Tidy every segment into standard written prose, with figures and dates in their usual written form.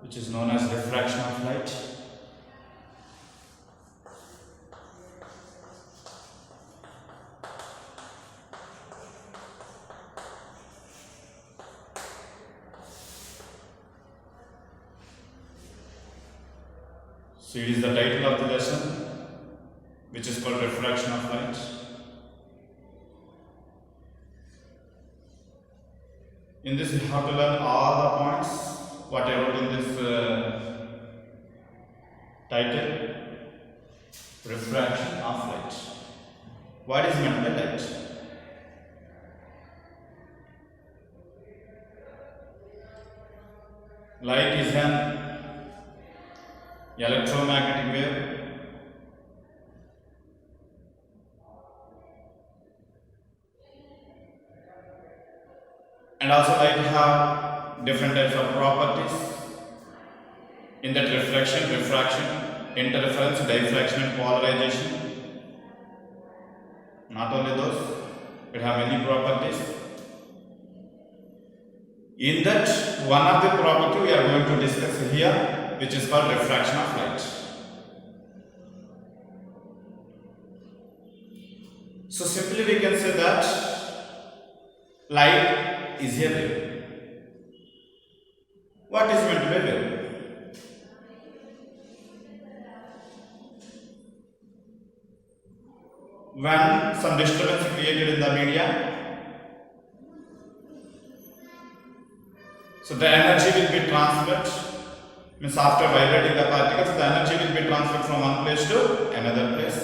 which is known as refraction of light. So it is the title of the lesson, which is called refraction of light. In this, we have to learn all the points what I wrote in this title, refraction of light. What is meant by light? Light is an electromagnetic wave and also light have different types of properties. In that reflection, refraction, interference, diffraction and polarization. Not only those, it have many properties. In that, one of the property we are going to discuss here, which is called refraction of light. So simply we can say that light is a wave. What is meant by wave? When some disturbance is created in the media, so the energy will be transferred, means after vibrating the particles, the energy will be transferred from one place to another place.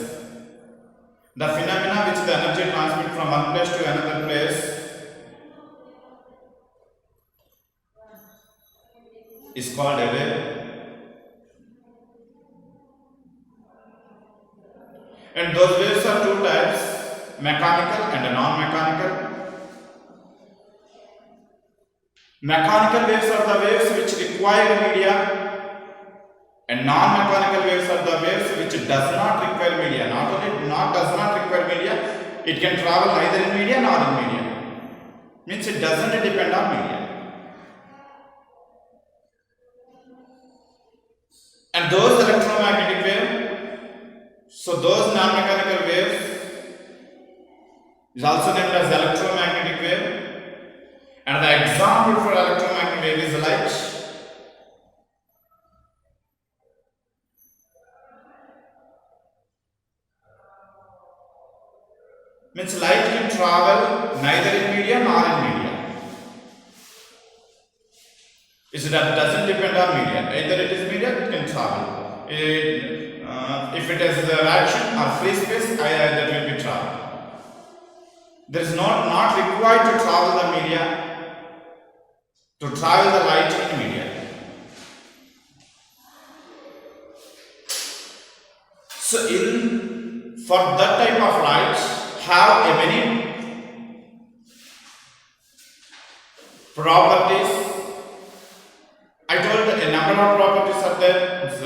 The phenomena which the energy transmitted from one place to another place is called a wave. And those waves are two types, mechanical and non-mechanical. Mechanical waves are the waves which require media, and non-mechanical waves are the waves which does not require media. Not only does not require media, it can travel neither in media nor in media. Means it doesn't depend on media. And those electromagnetic waves, so those non-mechanical waves is also named as electromagnetic wave. And the example for electromagnetic wave is light. Means light can travel neither in media nor in media. It doesn't depend on media. Either it is media, it can travel. If it is action or free space, that will be travel. There is not required to travel the media, to travel the light in media. So for that type of light have a many properties. I told a number of properties are there. It's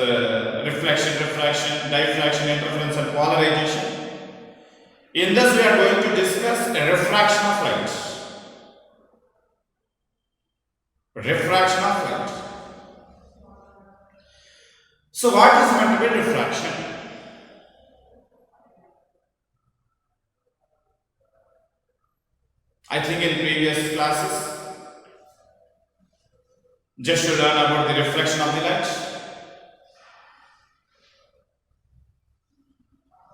reflection, refraction, diffraction, interference and polarization. In this we are going to discuss a refraction of light. Refraction of light. So what is meant to be refraction? I think in previous classes, just to learn about the reflection of the light.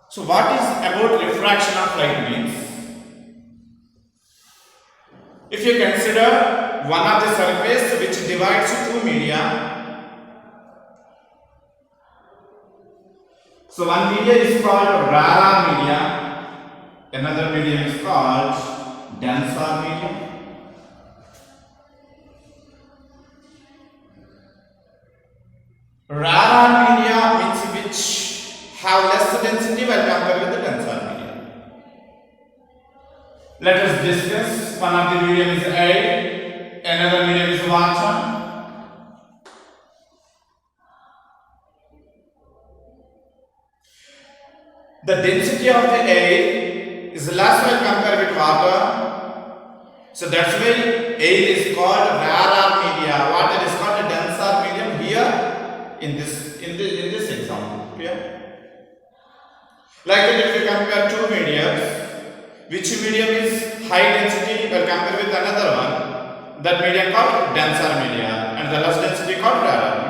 So what is about refraction of light means? If you consider one of the surface which divides two media, so one media is called rarer media, another medium is called denser medium. Rarer media means which have less density while compared with the denser media. Let us discuss. One of the medium is air, another medium is water. The density of the air is less when compared with water. So that's why air is called rarer media. Water is called a denser medium. Here Like that, if you compare two mediums, which medium is high density, will compare with another one, that medium called denser media, and the less density called rarer media.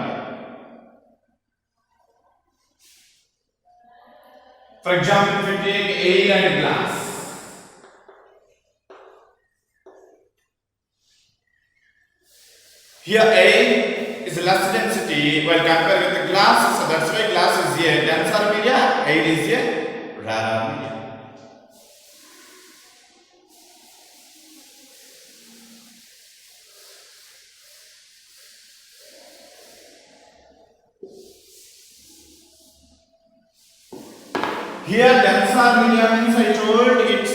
For example, if you take air and glass, here air is less density while compared with the glass, so that's why glass is a denser media, air is a rarer media. Here denser media means I told its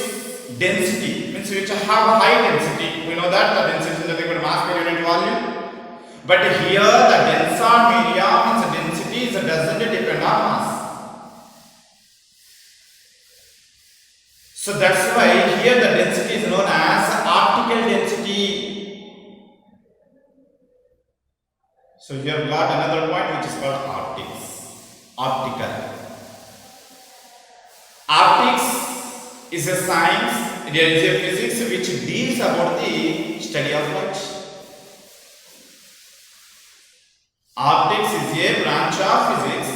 density, means which have high density. We know that the density is nothing but mass per unit volume. But here the denser media means the density doesn't depend on mass. So that's why here the density is known as optical density. So here we got another point which is called optics. Optical. Optics is a science, it is a physics which deals about the study of light. Optics is a branch of physics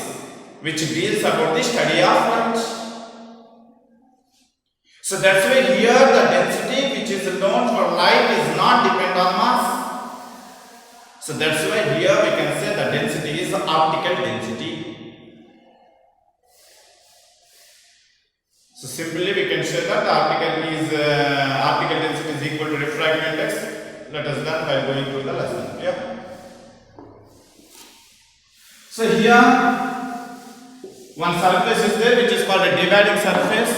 which deals about the study of light. So that's why here the density which is known for light is not depend on mass. So that's why here we can say the density is optical density. So simply we can say that the optical density is equal to refractive index. Let us learn by going through the lesson. Yeah. So here one surface is there which is called a dividing surface,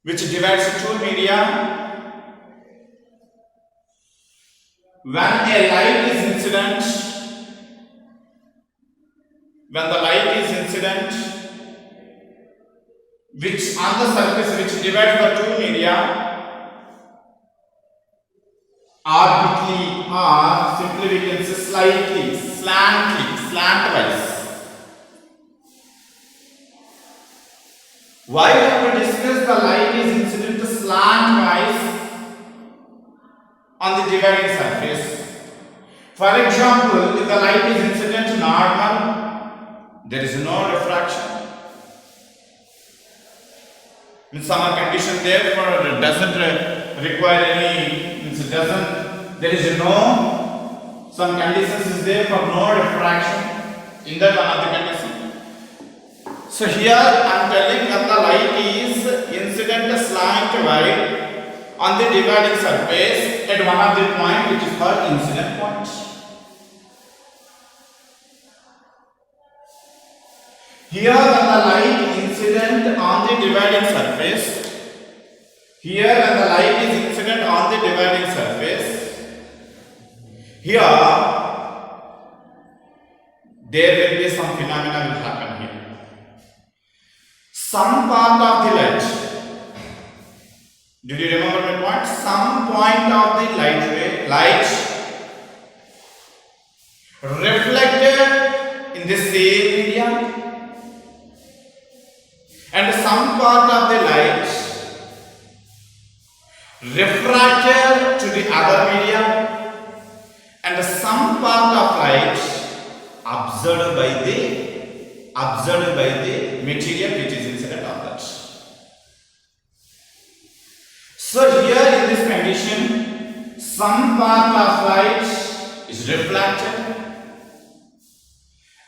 which divides two media. When a light is incident, which on the surface which divides the two media orbitally or simply we can say slightly, slantwise. Why have we discussed the light is incident slantwise on the dividing surface? For example, if the light is incident normal, there is no refraction. In some condition therefore doesn't require any, there is no, some conditions is there for no refraction in that one of the condition. So here I am telling that the light is incident slantwise on the dividing surface at one of the point which is called incident point. Here when the light incident on the dividing surface, here when the light is incident on the dividing surface, here there will be some phenomena will happen here. Some part of the light, did you remember my point? Some point of the light reflected in the same medium, and some part of the light refracted to the other medium, and some part of light observed by the material which is incident on that. So here in this condition, some part of light is reflected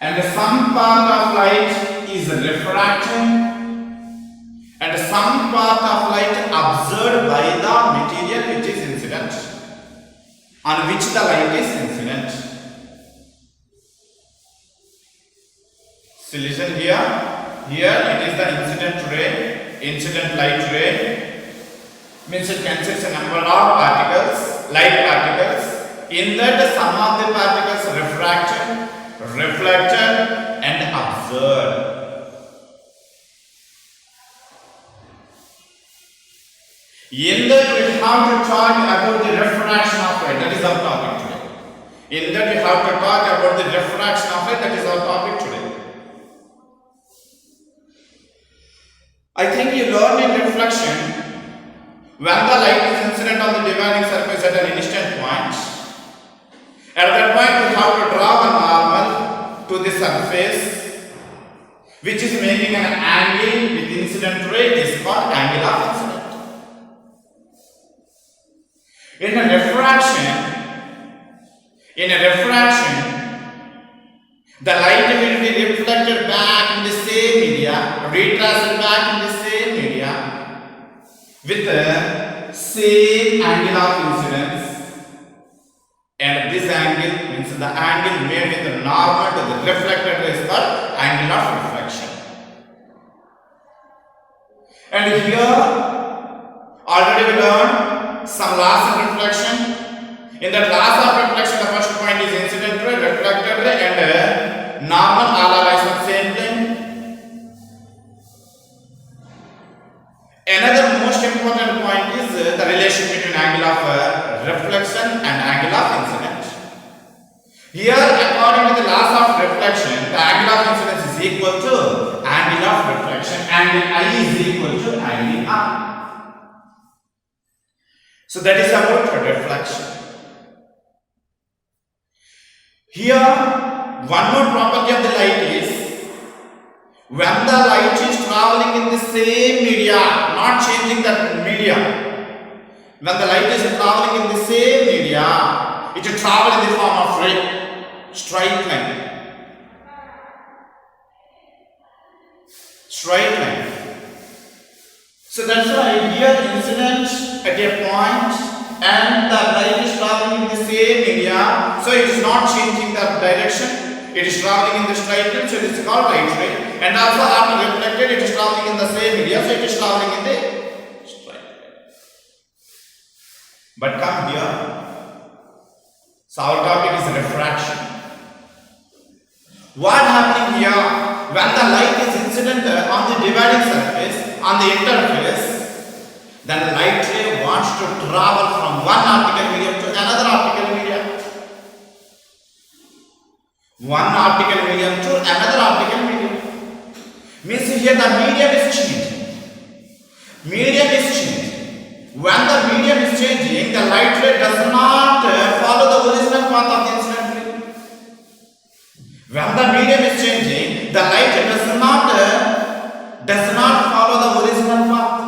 and some part of light is refracted, and some part of light observed by the material which is incident, on which the light is incident. So listen here, it is the incident light ray, means it consists a number of particles, light particles, in that some of the particles reflected and observed. In that we have to talk about the refraction of light, that is our topic today. In that we have to talk about the refraction of light, that is our topic today. When the light is incident on the dividing surface at an instant point, at that point we have to draw a normal to the surface which is making an angle with incident ray is called angle of incident. In a refraction, the light will be reflected back in the same media, retracted back in the same media with the same angle of incidence, and this angle means the angle made with the normal to the reflected ray is called angle of refraction. And here already we learned some laws of reflection. In that laws of reflection, the first point is incident ray, reflected ray, and normal all are lies on same plane. Another most important point is the relation between angle of reflection and angle of incident. Here, according to the laws of reflection, the angle of incidence is equal to angle of reflection. Angle I is equal to angle R. So that is about reflection. Here, one more property of the light is when the light is traveling in the same media, not changing the media. When the light is traveling in the same media, it will travel in the form of straight line. Straight line. So that's why here incident at a point and the light is traveling in the same media, so it is not changing the direction. It is traveling in the straight line, so it is called light ray. And also after reflected, it is traveling in the same media, so it is traveling in the straight line. But come here. So our topic is refraction. What happening here when the light is incident on the dividing surface, on the interface, then light ray wants to travel from one optical medium to another optical medium. One optical medium to another optical medium. Means here the medium is changing. Medium is changing. When the medium is changing, the light ray does not follow the original path of the incident ray. When the medium is changing, the light does not follow the original path.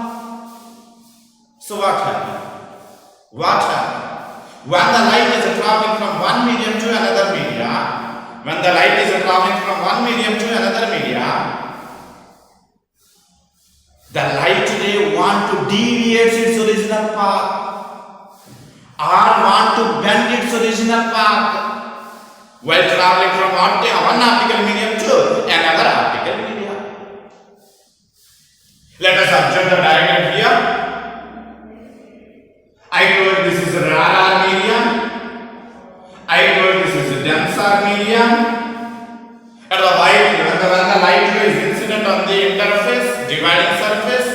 So what happened? What happened? When the light is traveling from one medium to another media, when the light is traveling from one medium to another media, the light ray want to deviate its original path or want to bend its original path while traveling from one optical medium to another optical medium. Let us observe the diagram here. I told this is rarer medium. I told this is denser medium. And the light, when the light ray is incident on the interface, dividing surface,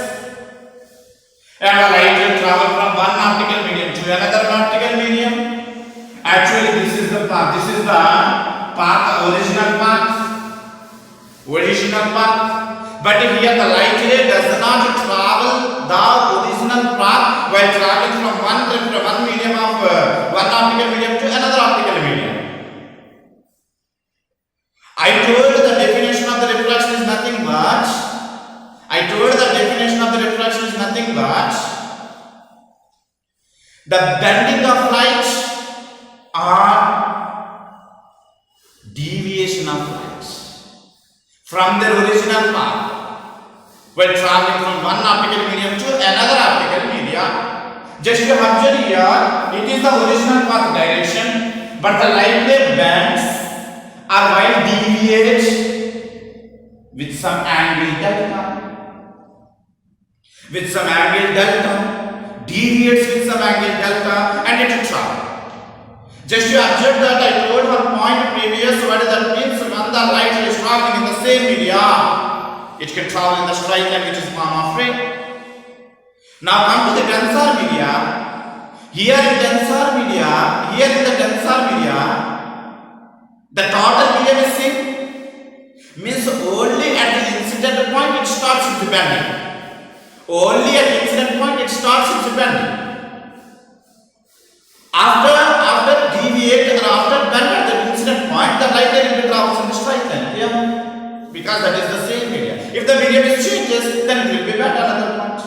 and the light will travel from one optical medium to another optical medium. Actually, this is the path. This is the path, original path. But here the light ray does not travel the original path while traveling from one medium of one optical medium to another optical medium. I told the definition of the reflection is nothing but the bending of light or deviation of light from their original path while traveling from one optical medium to another optical medium. Just to observe here, it is the original path direction, but the light ray bends or while deviates with some angle delta. Deviates with some angle delta, and it will travel. Just to observe that I told one point previous, what that means when the light is traveling in the same media, it can travel in the straight line which is form of ray. Now come to the denser media. Here in the denser media, the total medium is same. Means only at the incident point it starts with bending. Only at incident point it starts its bending. After deviate or after bend at the incident point, the right line will be travels in the straight line. Yeah? Because that is the same medium. If the medium is changes, then it will be bent at another point.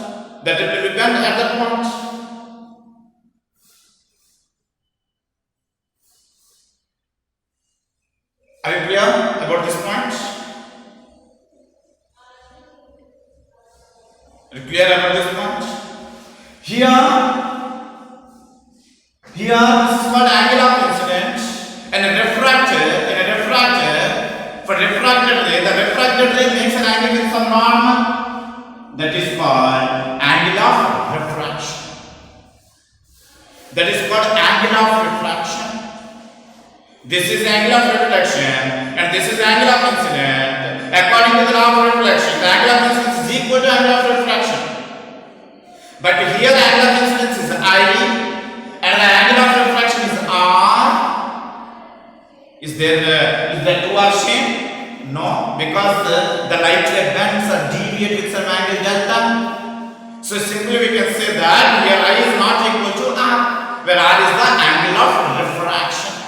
That it will be bent at that point. Are you clear about this point? Are you clear about this point? Here this is called angle of incident, and a refractor, for refracted ray, the refracted ray makes an angle with some norm. That is called angle of refraction. That is called angle of refraction. This is angle of reflection, and this is angle of incident. According to the law of reflection, the angle of incidence is equal to angle of refraction. But here the angle of incidence is I. And the angle of refraction is R. Is there two are same? No, because the light ray bends or deviate with some angle delta. So simply we can say that here I is not equal to R, where R is the angle of refraction.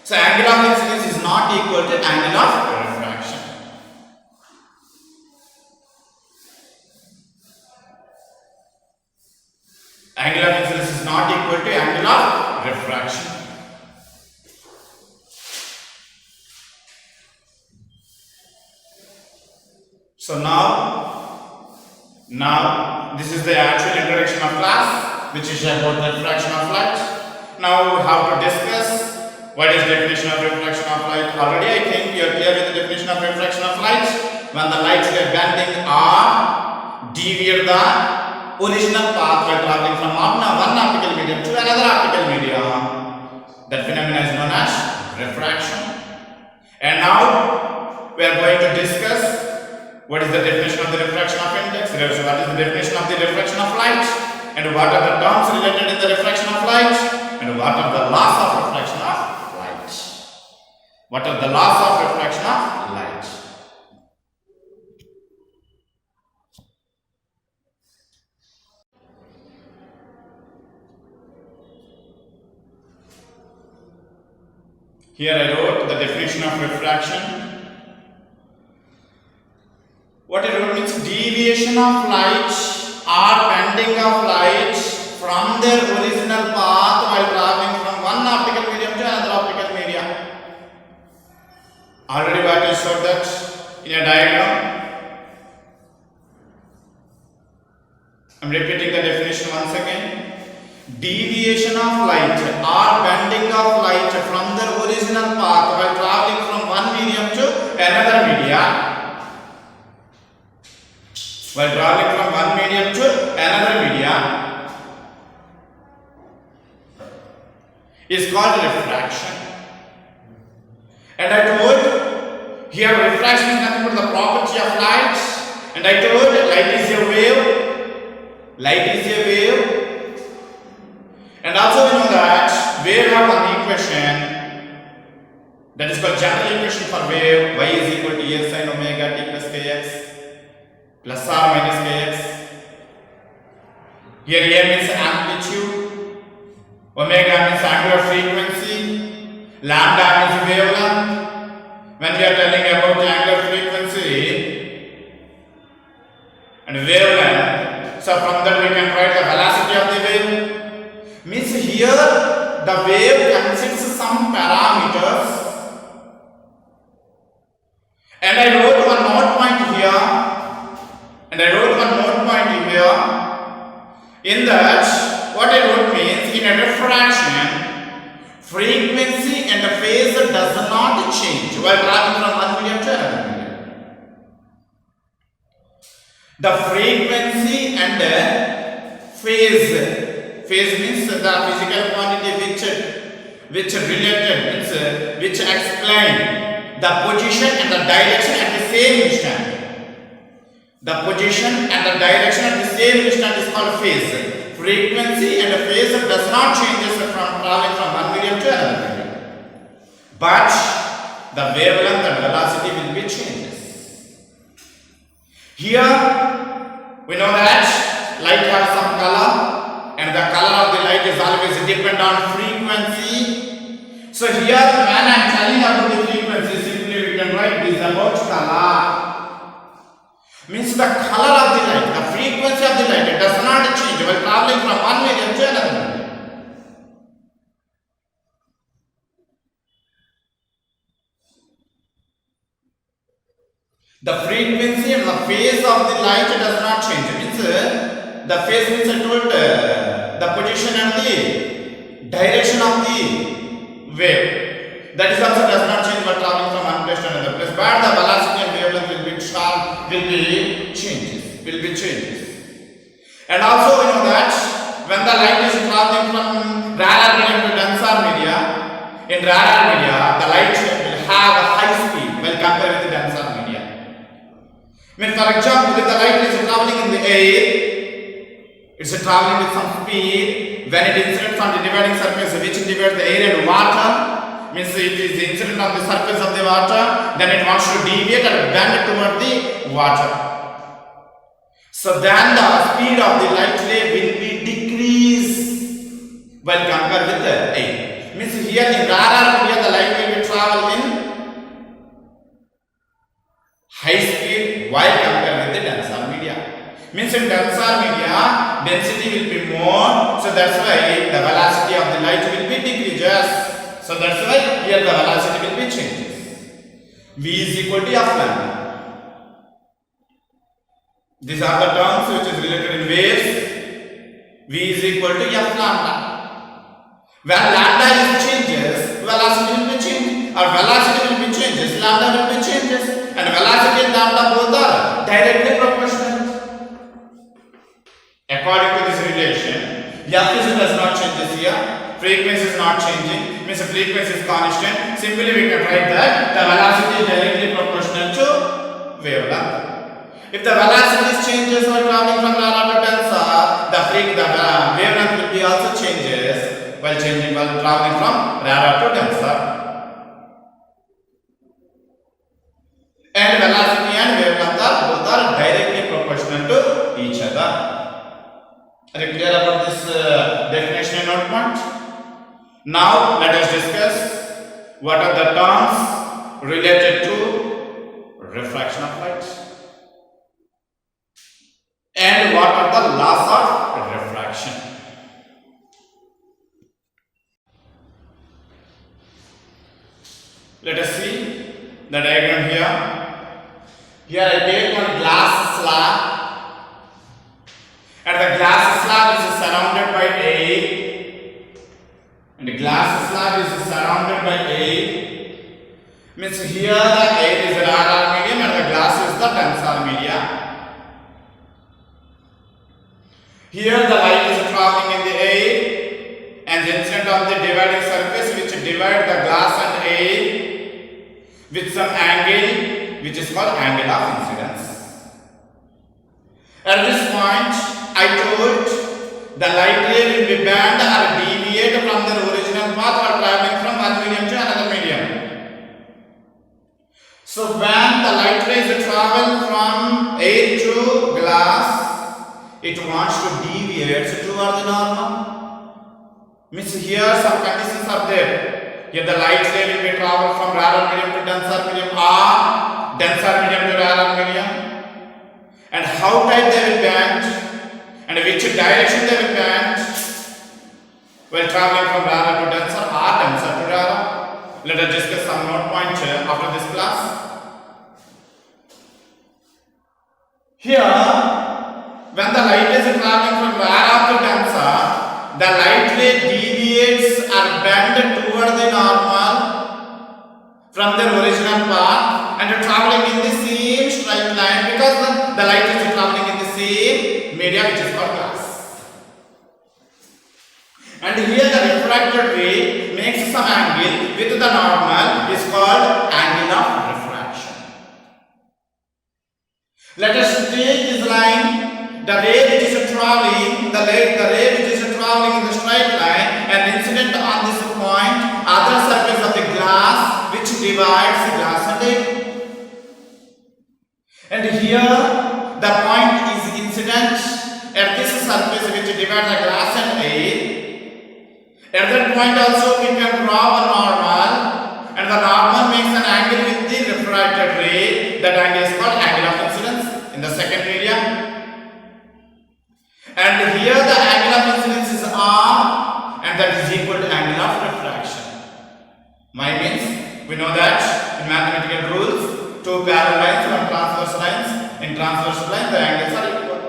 So angle of incidence is not equal to angle of refraction. Angle of incidence is not equal to angle of refraction. So now this is the actual introduction of class, which is about the refraction of light. Now we have to discuss what is definition of refraction of light. Already I think you are clear with the definition of refraction of light. When the lights are bending or deviate the original path while traveling from one optical medium to another optical medium, that phenomenon is known as refraction. And now we are going to discuss what is the definition of the refraction of index, what is the definition of the refraction of light, and what are the terms related in the refraction of light, and what are the laws of refraction of light. What are the laws of refraction of light? Here I wrote the definition of refraction. What it wrote means deviation of light or bending of light from their original path while traveling from one optical medium to another optical medium. Already what I showed that in a diagram. I am repeating the definition once again. Deviation of light or bending of light from their original path while traveling from one medium to another medium. While traveling from one medium to another medium is called refraction. And I told here refraction is nothing but the property of light. And I told light is a wave. Light is a wave. And also we know that wave have one equation that is called general equation for wave. Y is equal to A sin omega t plus kx plus or minus kx. Here A means amplitude, omega means angular frequency, lambda means wavelength. When we are telling about angular frequency and wavelength, so from that we can write the velocity of the wave. Means here the wave consists some parameters. And I wrote one note point here. In that, what I wrote means in a refraction, frequency and the phase does not change while traveling from one medium to another medium. The frequency and the phase means the physical quantity which explain the position and the direction at the same instant. The position and the direction at the same instant is called phase. Frequency and the phase does not change from traveling from one medium to another medium. But the wavelength and velocity will be changes. Here We know that light has some color, and the color of the light is always depend on frequency. So here when I am telling about the frequency, simply we can write this about color. Means the color of the light, the frequency of the light, it does not change while traveling from one medium to another medium. The frequency and the phase of the light does not change. It means the phase means I told the position and the direction of the wave. That is also does not change while traveling from one place to another place. But the velocity and wavelength will be changes. And also we know that when the light is traveling from rarer medium to denser media, in rarer media the light will have a high speed when compared with the denser media. When for example if the light is traveling in the air, it's traveling with some speed. When it incidents on the dividing surface which divides the air and water, means it is the incident on the surface of the water, then it wants to deviate and bend toward the water. So then the speed of the light ray will be decreased when compared with the air. Means here in rarer media the light will be travel in high speed while compared with the denser media. Means in denser media density will be more, so that's why the velocity of the light will be decreases. So that's why here the velocity will be changes. V is equal to f lambda. These are the terms which is related in waves. V is equal to f lambda. When lambda is changes, velocity will be changes, or velocity will be changes, lambda will be changes, and velocity and lambda both are directly proportional. According to this relation, f does not change here, frequency is not changing, means the frequency is constant. Simply we can write that the velocity is directly proportional to wavelength. If the velocity changes while traveling from rarer to denser, the wavelength will be also changes while traveling from rarer to denser. And velocity and wavelength are both are directly proportional to each other. Are you clear about this definition and note point? Now let us discuss what are the terms related to refraction of light and what are the laws of refraction. Let us see the diagram here. Here I take one glass slab, and the glass slab is surrounded by air, and the glass slab is surrounded by air. Means here the air is rarer medium and the glass is the denser media. Here the light is traveling in the air, and the incident on the dividing surface which divide the glass and air with some angle which is called angle of incidence. At this point I told the light ray will be bend or deviate from their original path while traveling from one medium to another medium. So when the light rays travel from air to glass, it wants to deviate toward the normal. Means here some conditions are there. Here the light ray will be travel from rarer medium to denser medium, or denser medium to rarer medium, and how tight they will bend and which direction they will bend while traveling from rarer to denser or denser to rarer. Let us discuss some note points after this class. Here, when the light is traveling from rarer to denser, the light ray deviates or bend toward the normal from their original path and traveling in the same straight line, because the light is traveling in the same media which is called glass. And here the refracted ray makes some angle with the normal is called angle of refraction. Let us take this line, the ray which is traveling, the ray which is traveling in the straight line and incident on this point, other surface of the glass which divides the glass and air. And here the point is incident point also we can draw a normal, and the normal makes an angle with the refracted ray. That angle is called angle of incidence in the second medium. And here the angle of incidence is R, and that is equal to angle of refraction. My means we know that in mathematical rules, two parallel lines, one transverse lines. In transverse line, the angles are equal.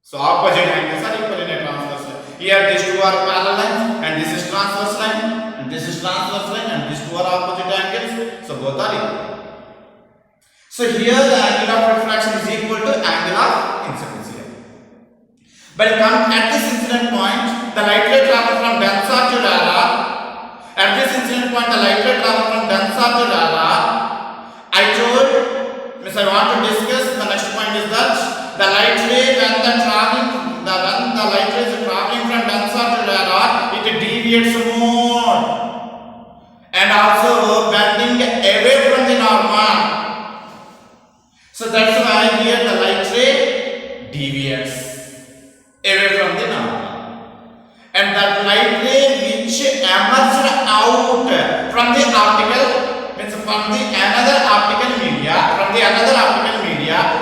So opposite angles are equal in a transverse line. Here these two are parallel lines, and this is transverse line, and this is transverse line, and these two are opposite angles. So both are equal. So here the angle of refraction is equal to angle of incidence here. But come at this incident point, the light ray travel from denser to rarer. At this incident point, the light ray travel from denser to rarer. I want to discuss the next point is that the light ray when the light ray is traveling from denser to rarer, it deviates more and also bending away from the normal. So that's why here the light ray deviates away from the normal, and that light ray which emerged out from the optical means from the another optical media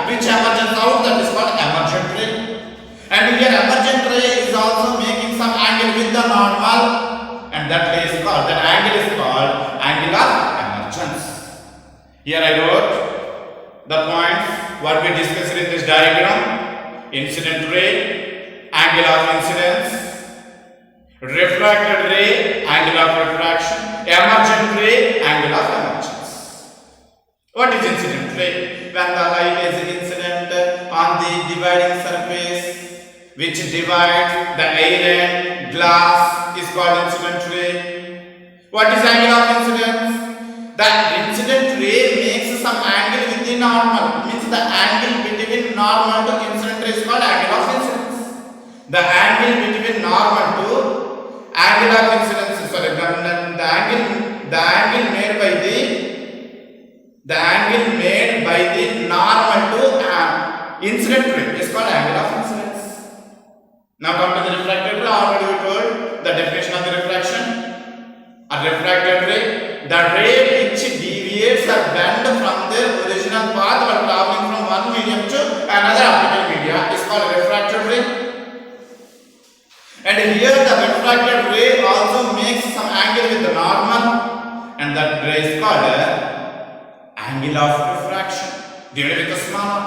which emerges out, that is called emergent ray. And here emergent ray is also making some angle with the normal, and that angle is called angle of emergence. Here I wrote the points what we discussed in this diagram: incident ray, angle of incidence; refracted ray, angle of refraction; emergent ray, angle of emergence. What is incident ray? When the light is incident on the dividing surface which divides the iron glass is called incident ray. What is angle of incidence? The incident ray makes some angle with the normal, means the angle between normal to incident ray is called angle of incidence. The angle between normal to angle of incidence, sorry, the angle made by the normal to incident ray is called angle of incidence. Now come to the refracted ray. Already we told the definition of the refraction. A refracted ray, the ray which deviates or bends from their original path while traveling from one medium to another optical media is called a refracted ray. And here the refracted ray also makes some angle with the normal, and that ray is called angle of refraction. Denoted with the smaller.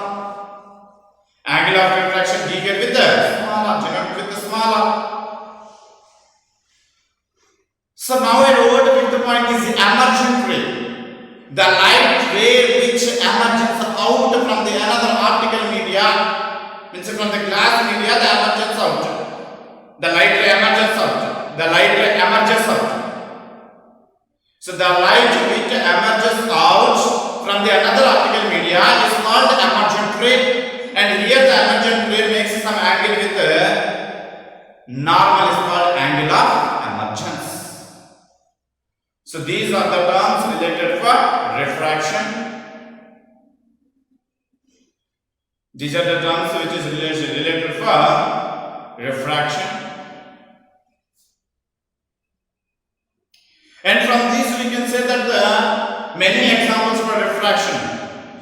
Angle of refraction denoted with the smaller, denoted with the smaller. So now I wrote with the point is the emergent ray. The light ray which emerges out from the another optical media, means from the glass media, the emergence out. The light ray emerges out. The light ray emerges out. So the light which emerges out from the another optical media is called the emergent ray, and here the emergent ray makes some angle with the normal is called angle of emergence. So these are the terms related for refraction. These are the terms which is related for refraction. And from this we can say that the many examples for refraction.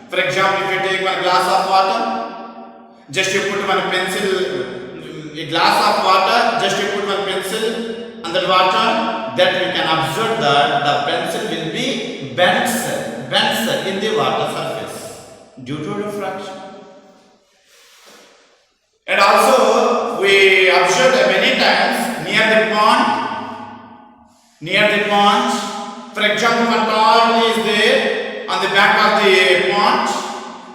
For example, if you take one glass of water, just you put one pencil, a glass of water, just you put one pencil under water, that we can observe that the pencil will be bent in the water surface due to refraction. And also we observed many times near the pond, for example, one tall is there on the back of the pond,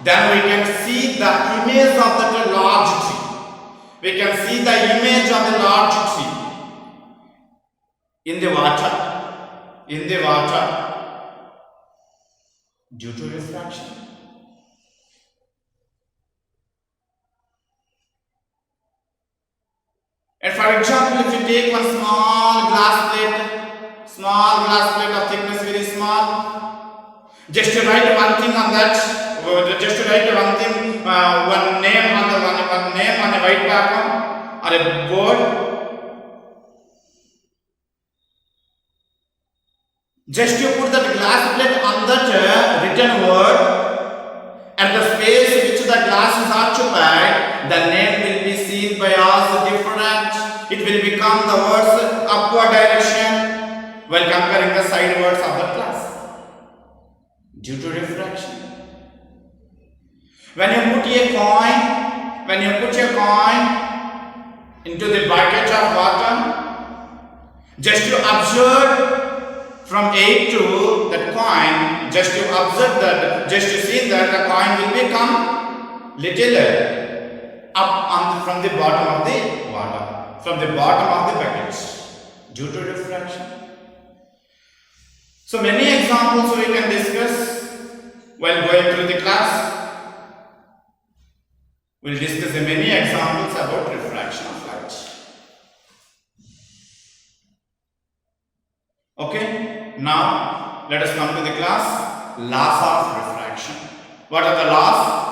then we can see the image of that large tree. We can see the image of the large tree in the water due to refraction. And for example, if you take one small glass plate of thickness very small, just to write one thing on that, one name on a white paper or a board, Just you put that glass plate on that written word and the space which the glass is occupied, the name will be seen by us different. It will become the words upward direction while comparing the side words of the glass due to refraction. When you put a coin into the bucket of water, just you observe from 8 to that coin, just you observe that, just you see that the coin will become little up from the bottom of the water, from the bottom of the bucket due to refraction. So many examples we can discuss while going through the class. We'll discuss many examples about refraction of light. Okay, now let us come to the class laws of refraction. What are the laws?